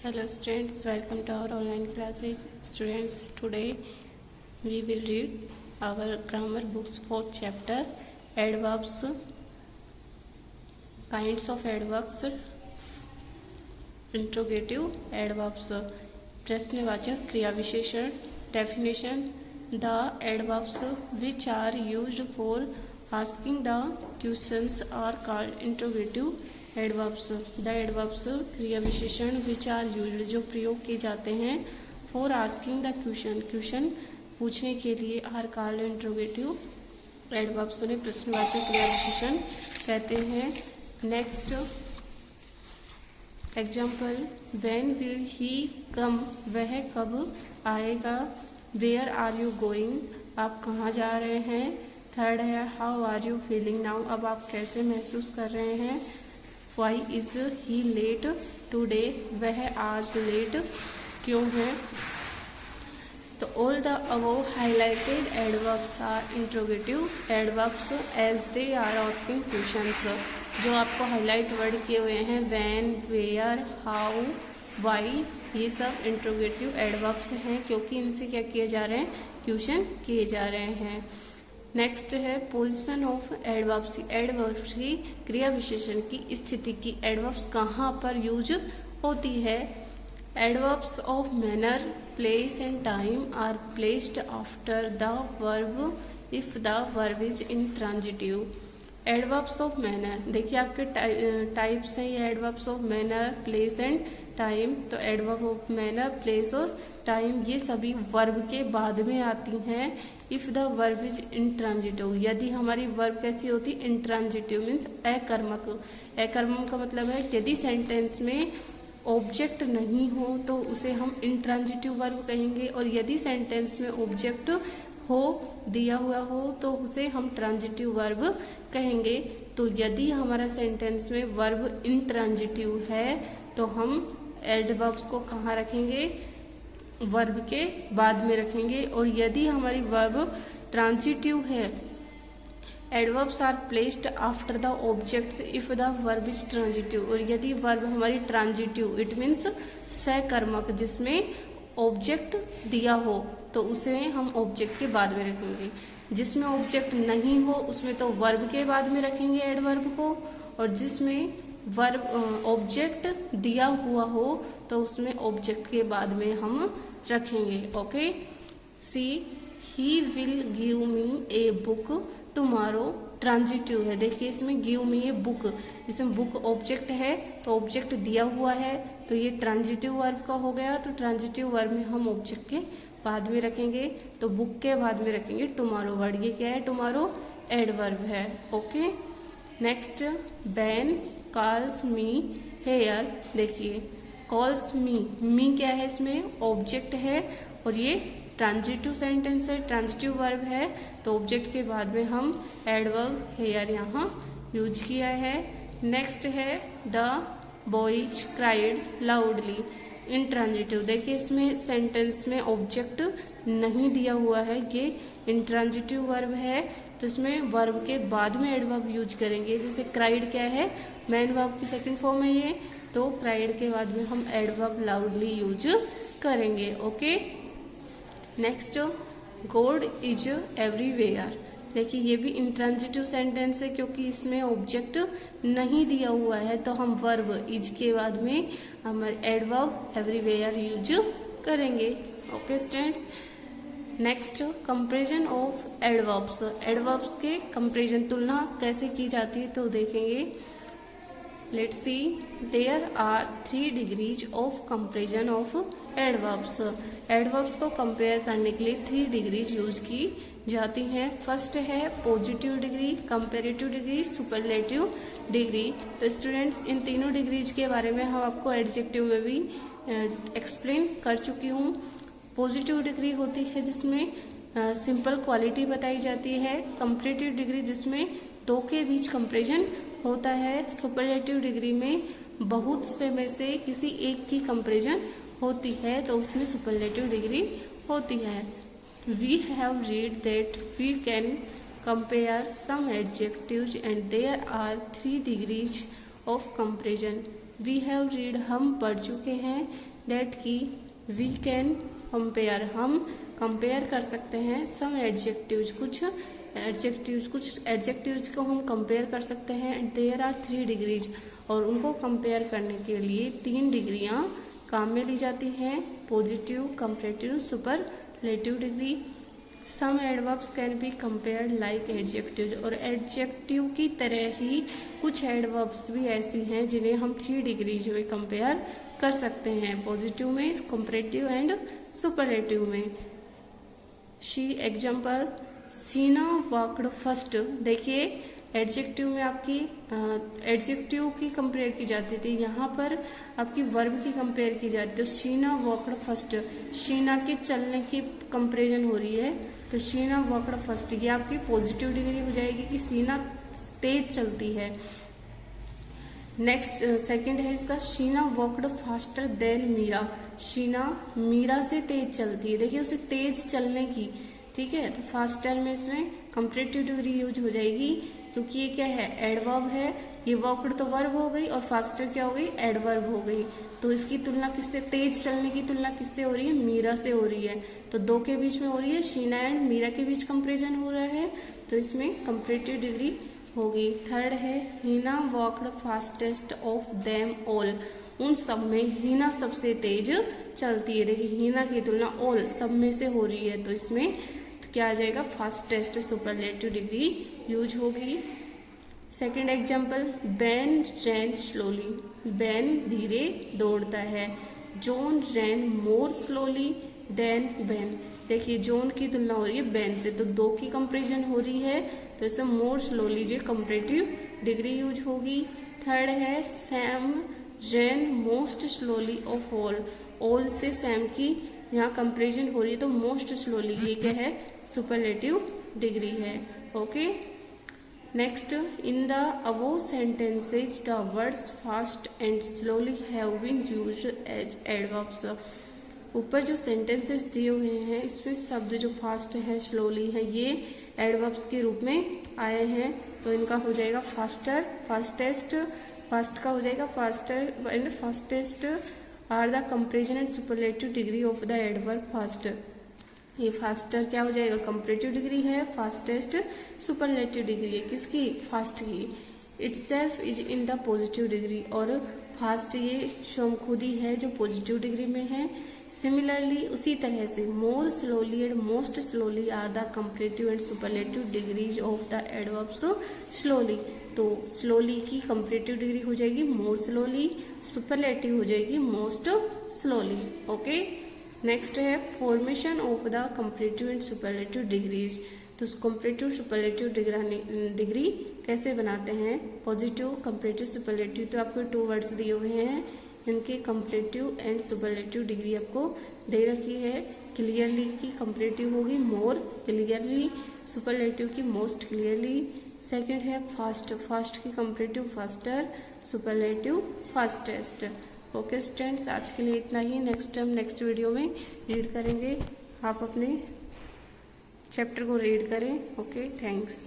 Hello students, welcome to our online classes. Students, today we will read our grammar books 4th chapter, adverbs, kinds of adverbs, interrogative adverbs, प्रश्नवाचक क्रिया विशेषण, definition, the adverbs which are used for asking the questions are called interrogative adverbs. The adverbs क्रिया विशेषण which are used जो प्रयोग किए जाते हैं for asking the question question पूछने के लिए आर कॉल्ड इंट्रोगेटिव एडवर्ब्स उन्हें प्रश्नवाचक क्रिया विशेषण कहते हैं. Next example, when will he come वह कब आएगा. वेयर आर यू गोइंग आप कहाँ जा रहे हैं. थर्ड है how are you feeling now अब आप कैसे महसूस कर रहे हैं. Why is he late today वह आज लेट क्यों है. तो all the above highlighted adverbs are interrogative adverbs as they are asking questions. जो आपको हाईलाइट वर्ड किए हुए हैं व्हेन, वेयर, हाउ, वाई ये सब इंट्रोगेटिव एडवर्ब्स हैं क्योंकि इनसे क्या किए जा रहे हैं क्वेश्चन किए जा रहे हैं. नेक्स्ट है पोजीशन ऑफ एडवर्ब्स. एडवर्ब्स की क्रिया विशेषण की स्थिति की एडवर्ब्स कहाँ पर यूज होती है. Adverbs of manner, place and time are placed after the verb if the verb is intransitive. Adverbs of manner देखिए आपके टाइप्स हैं ये adverbs of manner, place and time. तो एडवर्ब ऑफ मैनर, प्लेस और time ये सभी verb के बाद में आती हैं. If the verb is intransitive यदि हमारी वर्ब कैसी होती इंट्रांजिटिव मीन्स अकर्मक. अकर्मक का मतलब है यदि सेंटेंस में ऑब्जेक्ट नहीं हो तो उसे हम इंट्रांजिटिव वर्ब कहेंगे और यदि सेंटेंस में ऑब्जेक्ट हो दिया हुआ हो तो उसे हम ट्रांजिटिव वर्ब कहेंगे. तो यदि हमारा सेंटेंस में वर्ब इंट्रांजिटिव है तो हम एडवर्ब्स को कहाँ रखेंगे वर्ब के बाद में रखेंगे. और यदि हमारी वर्ब ट्रांजिटिव है adverbs are placed after the objects if the verb is transitive. और यदि वर्ब हमारी ट्रांजिटिव इट मीन्स सकर्मक जिसमें ऑब्जेक्ट दिया हो तो उसे हम ऑब्जेक्ट के बाद में रखेंगे. जिसमें ऑब्जेक्ट नहीं हो उसमें तो वर्ब के बाद में रखेंगे एडवर्ब को और जिसमें वर्ब ऑब्जेक्ट दिया हुआ हो तो उसमें ऑब्जेक्ट के बाद में हम रखेंगे. Okay. See he will give me a book tomorrow transitive है. देखिए इसमें गिव मी ए बुक इसमें बुक ऑब्जेक्ट है तो ऑब्जेक्ट दिया हुआ है तो ये ट्रांजिटिव वर्ब का हो गया. तो ट्रांजिटिव वर्ब में हम ऑब्जेक्ट के बाद में रखेंगे तो बुक के बाद में रखेंगे टुमारो वर्ड. ये क्या है टुमारो एडवर्ब है. Okay. Next Ben calls me here. देखिए कॉल्स मी क्या है इसमें ऑब्जेक्ट है और ये ट्रांजिटिव सेंटेंस है ट्रांजिटिव वर्ब है तो ऑब्जेक्ट के बाद में हम एडवर्ब हेयर यहाँ यूज किया है. नेक्स्ट है the boys cried loudly in transitive. देखिए इसमें सेंटेंस में ऑब्जेक्ट नहीं दिया हुआ है ये इंट्रांजिटिव वर्ब है तो इसमें वर्ब के बाद में एडवर्ब यूज करेंगे. जैसे क्राइड क्या है मैन वर्ब की सेकंड फॉर्म है ये तो क्राइड के बाद में हम एडवर्ब लाउडली यूज करेंगे. Okay. Next God is everywhere. देखिए ये भी इंट्रांजिटिव सेंटेंस है क्योंकि इसमें ऑब्जेक्ट नहीं दिया हुआ है तो हम वर्ब इज के बाद में हम एडवर्ब एवरीवेयर यूज करेंगे. Okay students. Next comparison of adverbs. Adverbs के कंपैरिजन तुलना कैसे की जाती है तो देखेंगे. Let's see there are 3 degrees of comparison of adverbs. Adverbs को कंपेयर करने के लिए 3 डिग्रीज यूज की जाती हैं. फर्स्ट है positive degree, comparative degree, superlative degree. तो स्टूडेंट्स इन तीनों डिग्रीज के बारे में हम आपको एडजेक्टिव में भी एक्सप्लेन कर चुकी हूँ. पॉजिटिव डिग्री होती है जिसमें सिंपल क्वालिटी बताई जाती है. कंपैरेटिव डिग्री जिसमें दो के बीच कंपैरिजन होता है. सुपरलेटिव डिग्री में बहुत से में से किसी एक की कंपैरिजन होती है तो उसमें सुपरलेटिव डिग्री होती है. We have read that we can compare some adjectives and there are 3 degrees of comparison. We have read हम पढ़ चुके हैं, दैट की वी कैन कंपेयर हम कंपेयर कर सकते हैं, सम एडजेक्टिव्स कुछ एडजेक्टिव्स को हम कंपेयर कर सकते हैं, एंड देयर आर 3 डिग्रीज और उनको कंपेयर करने के लिए 3 डिग्रियां काम में ली जाती हैं, positive, comparative, superlative degree. Some adverbs can be compared like adjective और एडजेक्टिव की तरह ही कुछ एडवर्ब्स भी ऐसी हैं जिन्हें हम 3 डिग्रीज में कंपेयर कर सकते हैं, पॉजिटिव में, कंपैरेटिव एंड सुपरलेटिव में। शी एग्जाम्पल, सीना वॉकड फर्स्ट। देखिए एडजेक्टिव में आपकी एडजेक्टिव की कंपेयर की जाती थी, यहाँ पर आपकी वर्ब की कंपेयर की जाती है। तो शीना वॉकड फर्स्ट, शीना के चलने की कंपेरिजन हो रही है, तो शीना वॉकड फर्स्ट ये आपकी पॉजिटिव डिग्री हो जाएगी कि शीना तेज चलती है। नेक्स्ट सेकंड है इसका, Sheena walked faster than Meera. Sheena Meera से तेज चलती है, देखिए उसे तेज चलने की, ठीक है। तो फास्टर में इसमें कंपैरेटिव डिग्री यूज हो जाएगी, क्योंकि ये क्या है, एडवर्ब है। ये वॉकड तो वर्ब हो गई और फास्टर क्या हो गई, एडवर्ब हो गई। तो इसकी तुलना किससे, तेज चलने की तुलना किससे हो रही है, मीरा से हो रही है। तो दो के बीच में हो रही है, शीना एंड मीरा के बीच कंपेरिजन हो रहा है, तो इसमें कंपैरेटिव डिग्री होगी। थर्ड है, Heena walked fastest of them all. उन सब में हीना सबसे तेज चलती है। देखिए हीना की तुलना ऑल सब में से हो रही है, तो इसमें तो क्या आ जाएगा, फास्टेस्ट सुपरलेटिव डिग्री यूज होगी। सेकंड एग्जांपल, बेन रैन स्लोली। बेन धीरे दौड़ता है। जॉन रैन मोर स्लोली देन बेन। देखिए जॉन की तुलना हो रही है बेन से, तो दो की कंपेरिजन हो रही है, तो इसमें मोर स्लोली जो कंपैरेटिव डिग्री यूज होगी। थर्ड है, Sam ran most slowly of all. All से सैम की यहाँ कंपेरिजन हो रही है, तो मोस्ट स्लोली ये क्या है, सुपरलेटिव डिग्री है। Okay, next, in the above sentences the words fast and slowly have been used as adverbs. ऊपर जो सेंटेंसेस दिए हुए हैं इसमें शब्द जो फास्ट है, स्लोली है, ये एडवर्ब्स के रूप में आए हैं, तो इनका हो जाएगा फास्टर, फास्टेस्ट, फास्ट का हो जाएगा faster and fastest are the comparison and superlative degree of the adverb fast. ये फास्टर क्या हो जाएगा, कंपैरेटिव डिग्री है, फास्टेस्ट सुपरलेटिव डिग्री है, किसकी, फास्ट की। Itself is in the positive degree, और फास्ट ये स्वयं खुद ही है जो पॉजिटिव डिग्री में है। सिमिलरली उसी तरह से more slowly and most slowly are the comparative and superlative degrees of the adverbs slowly. तो स्लोली की कंपैरेटिव डिग्री हो जाएगी मोर स्लोली, सुपरलेटिव हो जाएगी मोस्ट स्लोली। ओके, नेक्स्ट है formation of the comparative and superlative degrees. तो comparative superlative degree कैसे बनाते हैं, पॉजिटिव, कंपैरेटिव, सुपरलेटिव। तो आपको 2 वर्ड्स दिए हुए हैं, इनके कंपैरेटिव एंड सुपरलेटिव डिग्री आपको दे रखी है। क्लियरली की कंपैरेटिव होगी मोर क्लियरली, सुपरलेटिव की मोस्ट क्लियरली। सेकंड है फास्ट, फास्ट की comparative faster, superlative fastest. Okay students, आज के लिए इतना ही। नेक्स्ट टाइम नेक्स्ट वीडियो में रीड करेंगे, आप अपने चैप्टर को रीड करें। Okay, thanks.